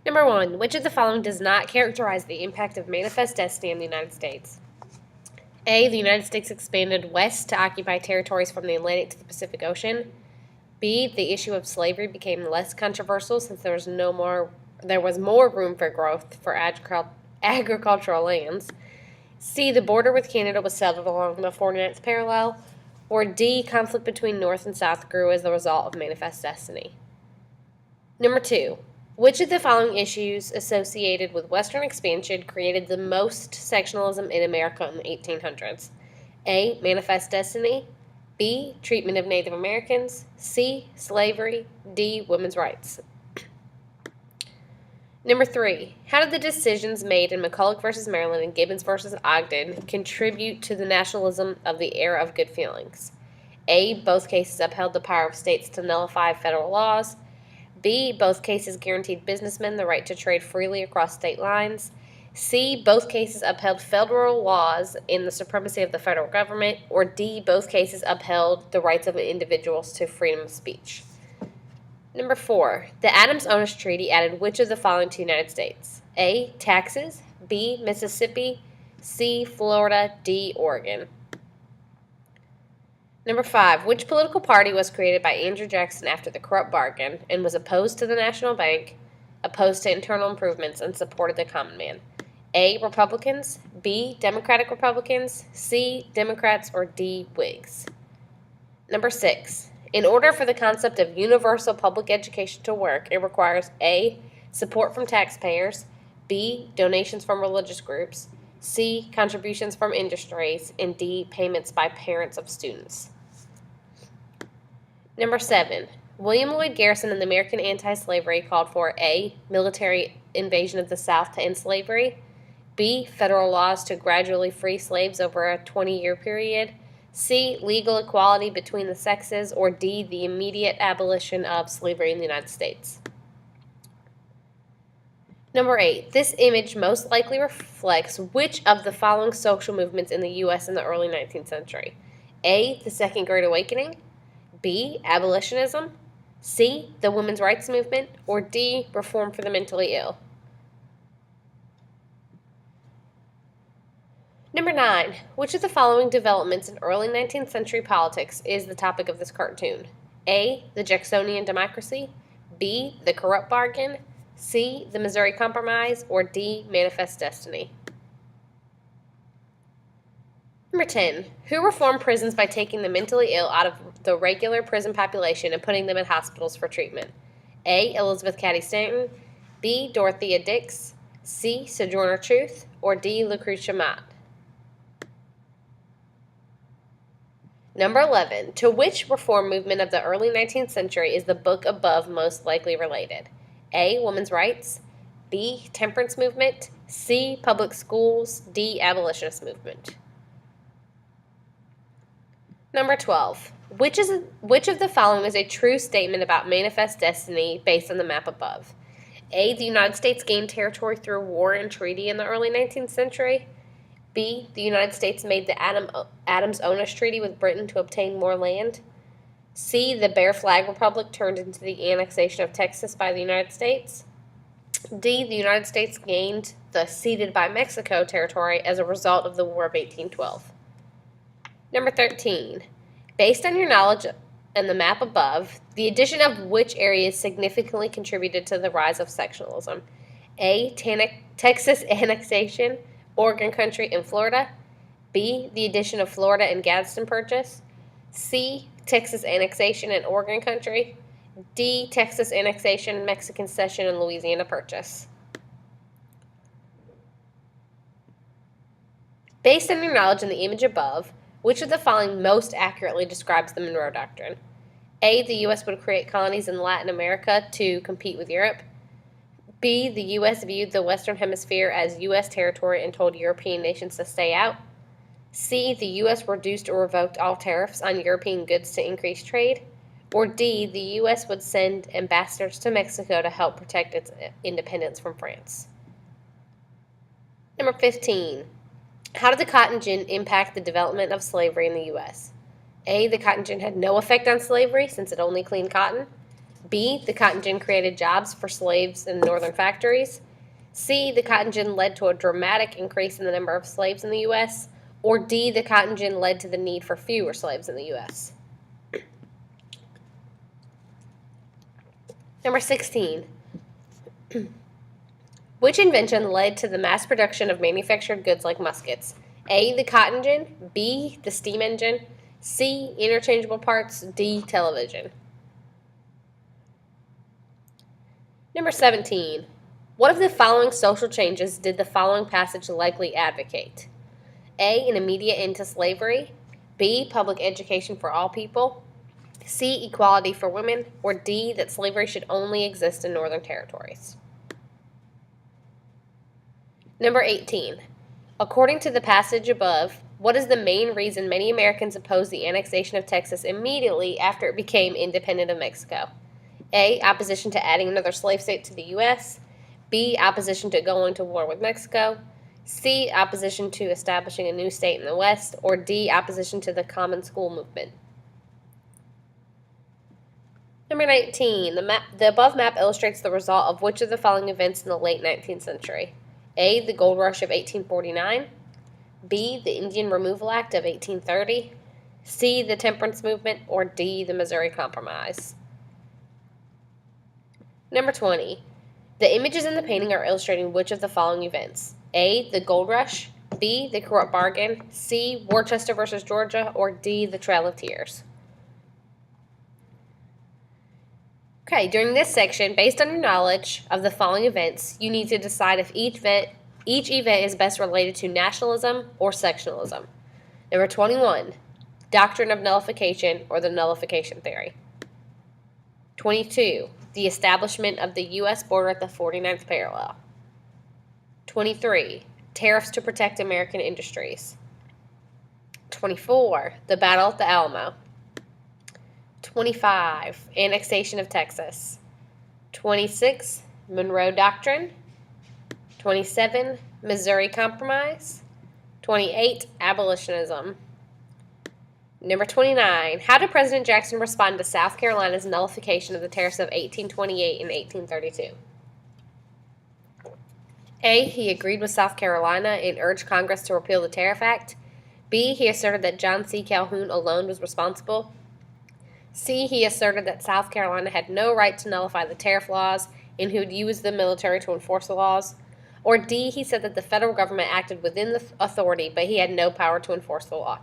Number 1. Which of the following does not characterize the impact of manifest destiny in the United States? A. The United States expanded west to occupy territories from the Atlantic to the Pacific Ocean. B. The issue of slavery became less controversial since there was more room for growth for agricultural lands. C. The border with Canada was settled along the 49th parallel. Or D. Conflict between North and South grew as the result of manifest destiny. Number 2. Which of the following issues associated with Western expansion created the most sectionalism in America in the 1800s? A. Manifest destiny. B. Treatment of Native Americans. C. Slavery. D. Women's rights. Number 3. How did the decisions made in McCulloch v. Maryland and Gibbons v. Ogden contribute to the nationalism of the era of good feelings? A. Both cases upheld the power of states to nullify federal laws. B. Both cases guaranteed businessmen the right to trade freely across state lines. C. Both cases upheld federal laws and the supremacy of the federal government. Or D. Both cases upheld the rights of individuals to freedom of speech. Number 4. The Adams-Onis Treaty added which of the following to the United States? A. Texas. B. Mississippi. C. Florida. D. Oregon. Number 5. Which political party was created by Andrew Jackson after the corrupt bargain and was opposed to the National Bank, opposed to internal improvements, and supported the common man? A. Republicans. B. Democratic Republicans. C. Democrats. Or D. Whigs. Number 6. In order for the concept of universal public education to work, it requires A. Support from taxpayers. B. Donations from religious groups. C. Contributions from industries. And D. Payments by parents of students. Number 7. William Lloyd Garrison and the American Anti-Slavery called for A. Military invasion of the South to end slavery. B. Federal laws to gradually free slaves over a 20-year period. C. Legal equality between the sexes. Or D. The immediate abolition of slavery in the United States. Number 8. This image most likely reflects which of the following social movements in the U.S. in the early 19th century? A. The Second Great Awakening. B. Abolitionism. C. The Women's Rights Movement. Or D. Reform for the Mentally Ill. Number 9. Which of the following developments in early 19th century politics is the topic of this cartoon? A. The Jacksonian Democracy. B. The Corrupt Bargain. C. The Missouri Compromise. Or D. Manifest Destiny. Number 10. Who reformed prisons by taking the mentally ill out of the regular prison population and putting them in hospitals for treatment? A. Elizabeth Cady Stanton. B. Dorothea Dix. C. Sojourner Truth. Or D. Lucretia Mott. Number 11. To which reform movement of the early 19th century is the book above most likely related? A. Women's rights. B. Temperance movement. C. Public schools. D. Abolitionist movement. Number 12. Which of the following is a true statement about manifest destiny based on the map above? A. The United States gained territory through war and treaty in the early 19th century. B. The United States made the Adams-Onis Treaty with Britain to obtain more land. C. The Bear Flag Republic turned into the annexation of Texas by the United States. D. The United States gained the ceded by Mexico territory as a result of the War of 1812. Number 13. Based on your knowledge and the map above, the addition of which areas significantly contributed to the rise of sectionalism? A. Texas annexation, Oregon Country, and Florida. B. The addition of Florida and Gadsden Purchase. C. Texas annexation and Oregon Country. D. Texas annexation, Mexican Cession, and Louisiana Purchase. Based on your knowledge in the image above, which of the following most accurately describes the Monroe Doctrine? A. The U.S. would create colonies in Latin America to compete with Europe. B. The U.S. viewed the Western Hemisphere as U.S. territory and told European nations to stay out. C. The U.S. reduced or revoked all tariffs on European goods to increase trade. Or D. The U.S. would send ambassadors to Mexico to help protect its independence from France. Number 15. How did the cotton gin impact the development of slavery in the U.S.? A. The cotton gin had no effect on slavery since it only cleaned cotton. B, the cotton gin created jobs for slaves in northern factories. C, the cotton gin led to a dramatic increase in the number of slaves in the U.S. Or D, the cotton gin led to the need for fewer slaves in the U.S. Number 16. Which invention led to the mass production of manufactured goods like muskets? A, the cotton gin. B, the steam engine. C, interchangeable parts. D, television. Number 17. What of the following social changes did the following passage likely advocate? A, an immediate end to slavery. B, public education for all people. C, equality for women. Or D, that slavery should only exist in northern territories. Number 18. According to the passage above, what is the main reason many Americans opposed the annexation of Texas immediately after it became independent of Mexico? A, opposition to adding another slave state to the U.S. B, opposition to going to war with Mexico. C, opposition to establishing a new state in the West. Or D, opposition to the common school movement. Number 19. The above map illustrates the result of which of the following events in the late 19th century? A, the gold rush of 1849. B, the Indian Removal Act of 1830. C, the temperance movement. Or D, the Missouri Compromise. Number 20. The images in the painting are illustrating which of the following events? A, the gold rush. B, the corrupt bargain. C, Worcester versus Georgia. Or D, the Trail of Tears. Okay, during this section, based on your knowledge of the following events, you need to decide if each event is best related to nationalism or sectionalism. Number 21, doctrine of nullification or the nullification theory. 22, the establishment of the U.S. border at the 49th parallel. 23, tariffs to protect American industries. 24, the Battle at the Alamo. 25, annexation of Texas. 26, Monroe Doctrine. 27, Missouri Compromise. 28, abolitionism. Number 29, how did President Jackson respond to South Carolina's nullification of the tariffs of 1828 and 1832? A, he agreed with South Carolina and urged Congress to repeal the Tariff Act. B, he asserted that John C. Calhoun alone was responsible. C, he asserted that South Carolina had no right to nullify the tariff laws and who would use the military to enforce the laws. Or D, he said that the federal government acted within the authority, but he had no power to enforce the law.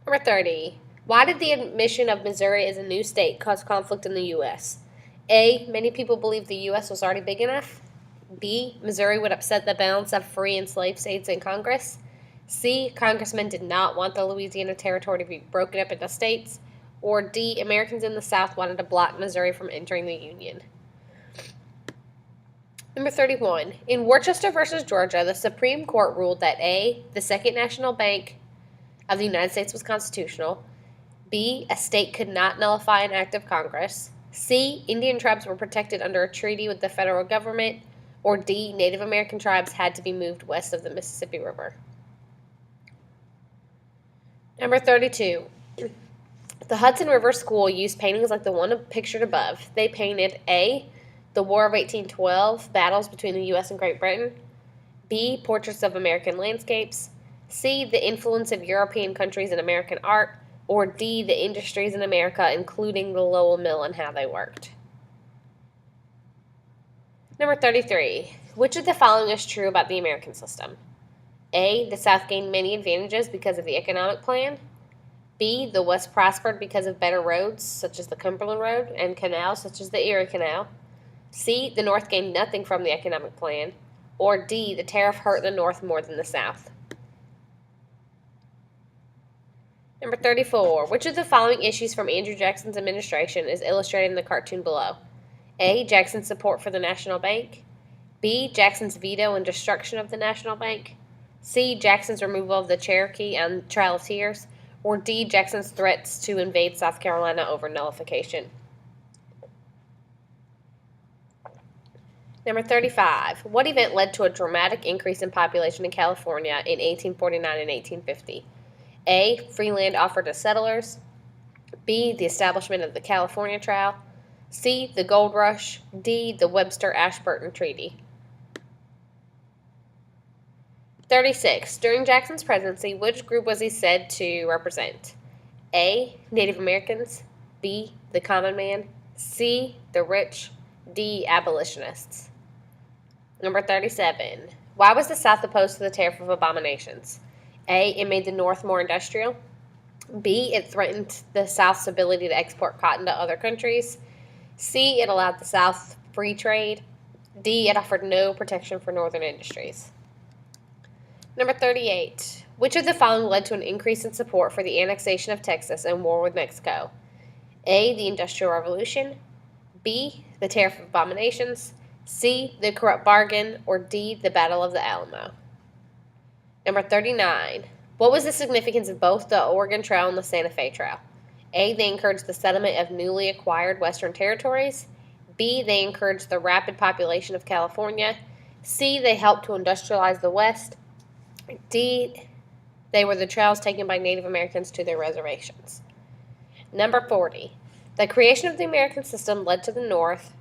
Number 30. Why did the admission of Missouri as a new state cause conflict in the U.S.? A, many people believed the U.S. was already big enough. B, Missouri would upset the balance of free and slave states in Congress. C, congressmen did not want the Louisiana Territory to be broken up into states. Or D, Americans in the South wanted to block Missouri from entering the Union. Number 31. In Worcester versus Georgia, the Supreme Court ruled that A, the Second National Bank of the United States was constitutional. B, a state could not nullify an act of Congress. C, Indian tribes were protected under a treaty with the federal government. Or D, Native American tribes had to be moved west of the Mississippi River. Number 32. The Hudson River School used paintings like the one pictured above. They painted A, the War of 1812, battles between the U.S. and Great Britain. B, portraits of American landscapes. C, the influence of European countries in American art. Or D, the industries in America, including the Lowell Mill and how they worked. Number 33. Which of the following is true about the American system? A, the South gained many advantages because of the economic plan. B, the West prospered because of better roads, such as the Cumberland Road, and canals, such as the Erie Canal. C, the North gained nothing from the economic plan. Or D, the tariff hurt the North more than the South. Number 34. Which of the following issues from Andrew Jackson's administration is illustrated in the cartoon below? A, Jackson's support for the National Bank. B, Jackson's veto and destruction of the National Bank. C, Jackson's removal of the Cherokee and Trail of Tears. Or D, Jackson's threats to invade South Carolina over nullification. Number 35. What event led to a dramatic increase in population in California in 1849 and 1850? A, free land offered to settlers. B. The establishment of the California Trail. C. The Gold Rush. D. The Webster-Ashburton Treaty. 36. During Jackson's presidency, which group was he said to represent? A. Native Americans. B. The common man. C. The rich. D. Abolitionists. Number 37. Why was the South opposed to the Tariff of Abominations? A. It made the North more industrial. B. It threatened the South's ability to export cotton to other countries. C. It allowed the South free trade. D. It offered no protection for northern industries. Number 38. Which of the following led to an increase in support for the annexation of Texas and war with Mexico? A. The Industrial Revolution. B. The Tariff of Abominations. C. The Corrupt Bargain. Or D. The Battle of the Alamo. Number 39. What was the significance of both the Oregon Trail and the Santa Fe Trail? A. They encouraged the settlement of newly acquired western territories. B. They encouraged the rapid population of California. C. They helped to industrialize the West. D. They were the trails taken by Native Americans to their reservations. Number 40. The creation of the American system led to the North,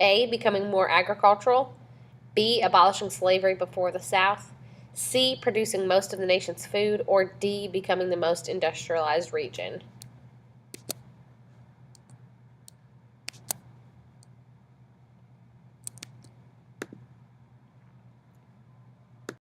A. Becoming more agricultural. B. Abolishing slavery before the South. C. Producing most of the nation's food. Or D. Becoming the most industrialized region.